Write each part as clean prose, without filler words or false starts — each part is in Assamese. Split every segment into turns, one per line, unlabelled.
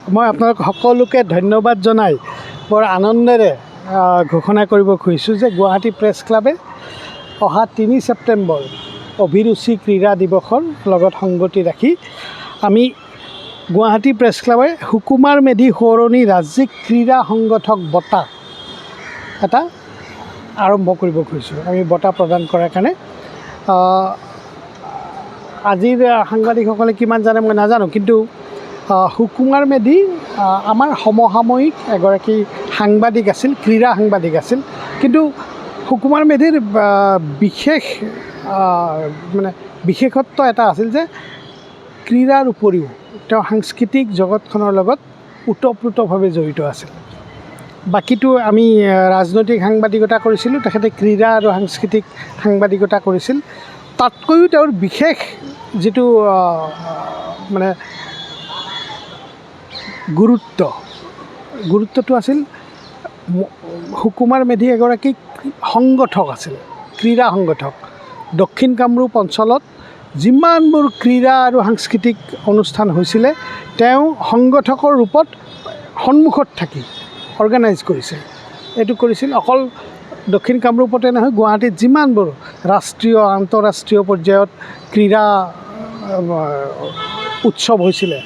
মই আপোনালোক সকলোকে ধন্যবাদ জনাই বৰ আনন্দেৰে ঘোষণা কৰিব খুজিছোঁ যে গুৱাহাটী প্ৰেছ ক্লাবে অহা ৩ ছেপ্টেম্বৰ অভিৰুচি ক্ৰীড়া দিৱসৰ লগত সংগতি ৰাখি আমি গুৱাহাটী প্ৰেছ ক্লাবে সুকুমাৰ মেধি সোঁৱৰণী ৰাজ্যিক ক্ৰীড়া সংগঠক বঁটা এটা আৰম্ভ কৰিব খুজিছোঁ। আমি বঁটা প্ৰদান কৰাৰ কাৰণে আজিৰ সাংবাদিকসকলে কিমান জানে মই নাজানো, কিন্তু সুকুমাৰ মেধি আমাৰ সমসাময়িক এগৰাকী সাংবাদিক আছিল, ক্ৰীড়া সাংবাদিক আছিল। কিন্তু সুকুমাৰ মেধিৰ বিশেষত্ব এটা আছিল যে ক্ৰীড়াৰ উপৰিও তেওঁ সাংস্কৃতিক জগতখনৰ লগত ওতঃপ্ৰোতভাৱে জড়িত আছিল। বাকীটো আমি ৰাজনৈতিক সাংবাদিকতা কৰিছিলোঁ, তেখেতে ক্ৰীড়া আৰু সাংস্কৃতিক সাংবাদিকতা কৰিছিল। তাতকৈও তেওঁৰ বিশেষ যিটো গুৰুত্বটো আছিল, সুকুমাৰ মেধি এগৰাকী সংগঠক আছিল, ক্ৰীড়া সংগঠক। দক্ষিণ কামৰূপ অঞ্চলত যিমানবোৰ ক্ৰীড়া আৰু সাংস্কৃতিক অনুষ্ঠান হৈছিলে তেওঁ সংগঠকৰ ৰূপত সন্মুখত থাকি অৰ্গেনাইজ কৰিছিল। এইটো কৰিছিল অকল দক্ষিণ কামৰূপতে নহয়, গুৱাহাটীত যিমানবোৰ ৰাষ্ট্ৰীয় আন্তঃৰাষ্ট্ৰীয় পৰ্যায়ত ক্ৰীড়া উৎসৱ হৈছিলে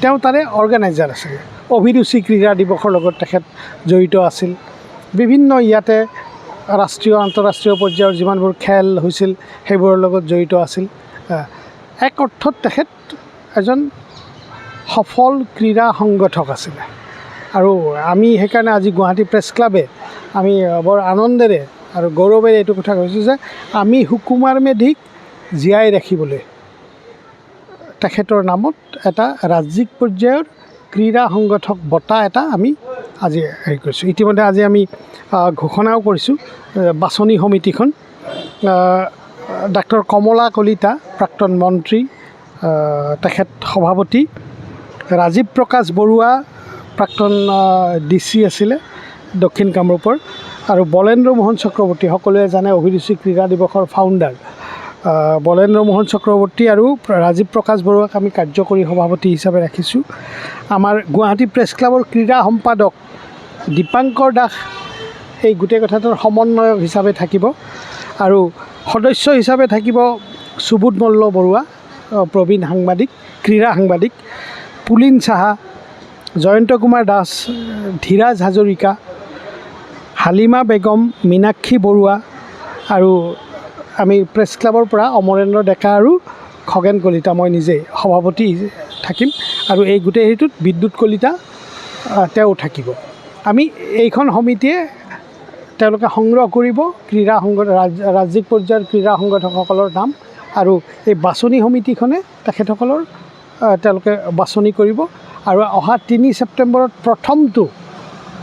তেওঁ তাৰে অৰ্গেনাইজাৰ আছিল। অভিৰুচি ক্ৰীড়া দিৱসৰ লগত তেখেত জড়িত আছিল। বিভিন্ন ইয়াতে ৰাষ্ট্ৰীয় আন্তঃৰাষ্ট্ৰীয় পৰ্যায়ৰ যিমানবোৰ খেল হৈছিল সেইবোৰৰ লগত জড়িত আছিল। এক অৰ্থত তেখেত এজন সফল ক্ৰীড়া সংগঠক আছিলে। আৰু আমি সেইকাৰণে আজি গুৱাহাটী প্ৰেছ ক্লাবে আমি বৰ আনন্দেৰে আৰু গৌৰৱেৰে এইটো কথা কৈছোঁ যে আমি সুকুমাৰ মেধিক জীয়াই ৰাখিবলৈ তেখেতৰ নামত এটা ৰাজ্যিক পৰ্যায়ৰ ক্ৰীড়া সংগঠক বঁটা এটা আমি আজি হেৰি কৰিছোঁ। ইতিমধ্যে আজি আমি ঘোষণাও কৰিছোঁ। বাছনি সমিতিখন ডাক্তৰ কমলা কলিতা প্ৰাক্তন মন্ত্ৰী, তেখেত সভাপতি, ৰাজীৱ প্ৰকাশ বৰুৱা প্ৰাক্তন DC আছিলে দক্ষিণ কামৰূপৰ, আৰু বলেন্দ্ৰ মোহন চক্ৰৱৰ্তী, সকলোৱে জানে অভিৰুচি ক্ৰীড়া দিৱসৰ ফাউণ্ডাৰ বলেন্দ্ৰ মোহন চক্ৰৱৰ্তী আৰু ৰাজীৱ প্ৰকাশ বৰুৱাক আমি কাৰ্যকৰী সভাপতি হিচাপে ৰাখিছোঁ। আমাৰ গুৱাহাটী প্ৰেছ ক্লাবৰ ক্ৰীড়া সম্পাদক দীপাংকৰ দাস এই গোটেই কথাটোৰ সমন্বয়ক হিচাপে থাকিব, আৰু সদস্য হিচাপে থাকিব সুবোধ মল্ল বৰুৱা, প্ৰবীণ সাংবাদিক, ক্ৰীড়া সাংবাদিক, পুলিন সাহা, জয়ন্ত কুমাৰ দাস, ধীৰাজ হাজৰিকা, হালিমা বেগম, মীনাক্ষী বৰুৱা, আৰু আমি প্ৰেছ ক্লাবৰ পৰা অমৰেন্দ্ৰ ডেকা আৰু খগেন কলিতা, মই নিজেই সভাপতি থাকিম। আৰু এই গোটেই হেৰিটোত বিদ্যুৎ কলিতা তেওঁ থাকিব। আমি এইখন সমিতিয়ে তেওঁলোকে সংগ্ৰহ কৰিব ক্ৰীড়া ৰাজ্যিক পৰ্যায়ৰ ক্ৰীড়া সংগঠকসকলৰ নাম, আৰু এই বাছনি সমিতিখনে তেখেতসকলৰ তেওঁলোকে বাছনি কৰিব। আৰু অহা ৩ ছেপ্টেম্বৰত প্ৰথমটো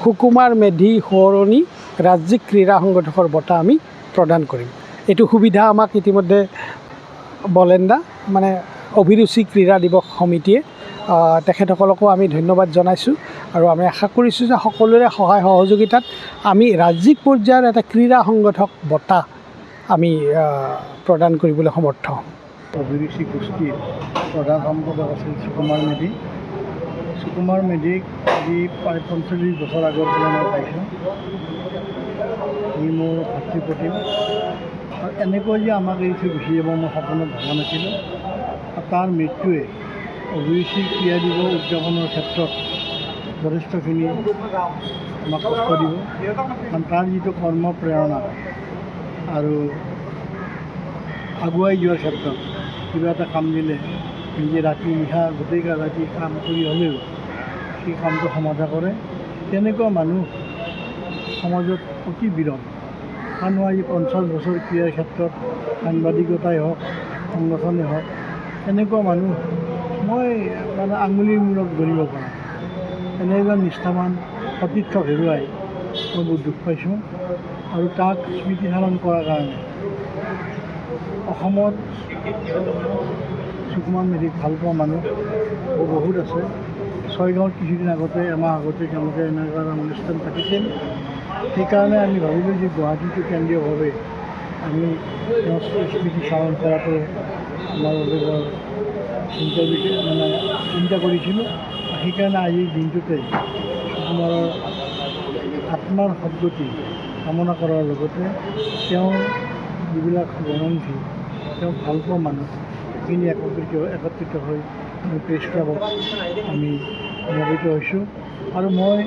সুকুমাৰ মেধি সোঁৱৰণী ৰাজ্যিক ক্ৰীড়া সংগঠকৰ বঁটা আমি প্ৰদান কৰিম। এইটো সুবিধা আমাক ইতিমধ্যে অভিৰুচি ক্ৰীড়া দিৱস সমিতিয়ে, তেখেতসকলকো আমি ধন্যবাদ জনাইছোঁ। আৰু আমি আশা কৰিছোঁ যে সকলোৰে সহায় সহযোগিতাত আমি ৰাজ্যিক পৰ্যায়ৰ এটা ক্ৰীড়া সংগঠক বঁটা আমি প্ৰদান কৰিবলৈ সমৰ্থ হ'ম।
অভিৰুচি গোষ্ঠীৰ প্ৰধান সম্পাদক আছিল সুকুমাৰ মেধি। সুকুমাৰ মেধিক আজি প্ৰায় ৪৫ বছৰ আগৰ পৰা মই পাইছোঁ। ই মোৰ ভাতৃপ্ৰতিম, আৰু এনেকৈ যে আমাক এৰি থৈ গুচি যাব মই সপোনত ভবা নাছিলোঁ। তাৰ মৃত্যুৱে অভিৰুচি ক্ৰীড়া দিৱস উদযাপনৰ ক্ষেত্ৰত যথেষ্টখিনি আমাক কষ্ট দিব, কাৰণ তাৰ যিটো কৰ্ম প্ৰেৰণা আৰু আগুৱাই যোৱাৰ ক্ষেত্ৰত কিবা এটা কাম দিলে নিজে ৰাতি নিশা গোটেই ৰাতি কাম কৰি হ'লেও সেই কামটো সমাধা কৰে, তেনেকুৱা মানুহ সমাজত অতি বিৰল। কাৰণ আজি ৫০ বছৰ ক্ৰীড়াৰ ক্ষেত্ৰত সাংবাদিকতাই হওক, সংগঠনেই হওক, এনেকুৱা মানুহ মই আঙুলিৰ মূৰত গণিব পৰা। এনে এজন নিষ্ঠাৱান সতীৰ্থ হেৰুৱাই মই বহুত দুখ পাইছোঁ। আৰু তাক স্মৃতিচাৰণ কৰাৰ কাৰণে অসমত সুকুমাৰ মেধিক ভাল পোৱা মানুহ বহুত আছে। ছয়গাঁৱত কিছুদিন আগতে, এমাহ আগতে তেওঁলোকে এনেকুৱা অনুষ্ঠান পাতিছিল। সেইকাৰণে আমি ভাবিলোঁ যে গুৱাহাটীটো কেন্দ্ৰীয়ভাৱে আমি স্মৃতিচাৰণ কৰাটো আমাৰ বাবে বৰ চিন্তা কৰিছিলোঁ। সেইকাৰণে আজিৰ দিনটোতে সুকুমাৰৰ আত্মাৰ সদ্গতি কামনা কৰাৰ লগতে তেওঁৰ যিবিলাক বৰঙণি তেওঁ ভালপোৱা মানুহ সেইখিনি একত্ৰিত হৈ আমি প্ৰেছ ক্লাবত আমি সমবেত হৈছোঁ আৰু মই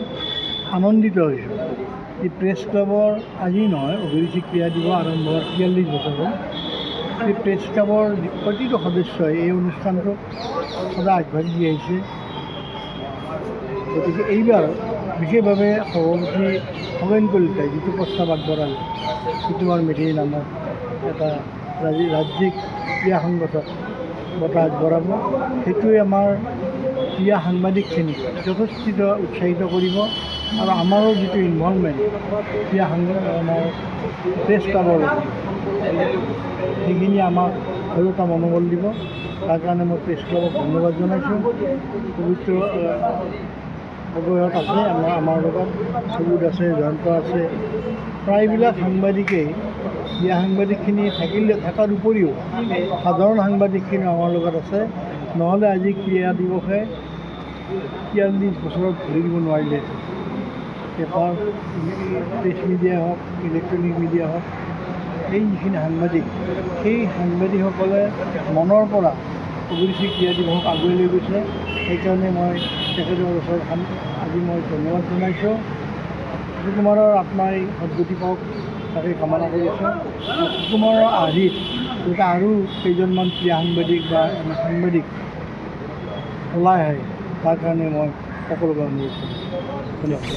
আনন্দিত হৈছোঁ। এই প্ৰেছ ক্লাবৰ আজি নহয়, অভিৰুচি ক্ৰীড়া দিৱস আৰম্ভ হোৱাৰ ৪৩ বছৰ হ'ল। এই প্ৰেছ ক্লাবৰ প্ৰতিটো সদস্যই এই অনুষ্ঠানটোক সদায় আগবাঢ়ি আহিছে। গতিকে এইবাৰ বিশেষভাৱে সভাপতি খগেন কলিতাই যিটো প্ৰস্তাৱ আগবঢ়ালে সুকুমাৰ মেধিৰ নামত এটা ৰাজ্যিক ক্ৰীড়া সংগঠক বঁটা আগবঢ়াব, সেইটোৱে আমাৰ ক্ৰীড়া সাংবাদিকখিনিক যথেষ্ট উৎসাহিত কৰিব আৰু আমাৰো যিটো ইনভলভমেণ্ট ক্ৰীড়া আমাৰ প্ৰেছ ক্লাবৰ লগত সেইখিনি আমাক আৰু এটা মনোবল দিব। তাৰ কাৰণে মই প্ৰেছ ক্লাবক ধন্যবাদ জনাইছোঁ। পবিত্ৰ অৱয়ত আছে আমাৰ লগত, চবুত আছে, জয়ন্ত আছে, প্ৰায়বিলাক সাংবাদিকেই ক্ৰীড়া সাংবাদিকখিনি থকাৰ উপৰিও সাধাৰণ সাংবাদিকখিনি আমাৰ লগত আছে। নহ'লে আজি ক্ৰীড়া দিৱসে ৪৩ বছৰত ঘূৰি দিব নোৱাৰিলে। পেপাৰ, প্ৰেছ মিডিয়াই হওক, ইলেক্ট্ৰনিক মিডিয়া হওক, এই যিখিনি সাংবাদিক, সেই সাংবাদিকসকলে মনৰ পৰা অভিৰুচি ক্ৰীড়া দিৱসক আগুৱাই লৈ গৈছে। সেইকাৰণে মই তেখেতৰ ওচৰত আজি মই ধন্যবাদ জনাইছোঁ। সুকুমাৰৰ আত্মাই সদ্গতি পাওক তাকে কামনা কৰিছোঁ। সুকুমাৰৰ আৰ্হিত যাতে আৰু কেইজনমান ক্ৰীড়া সাংবাদিক বা সাংবাদিক ওলাই আহে তাৰ কাৰণে মই সকলোকে অনুৰোধ কৰিছোঁ। ধন্যবাদ।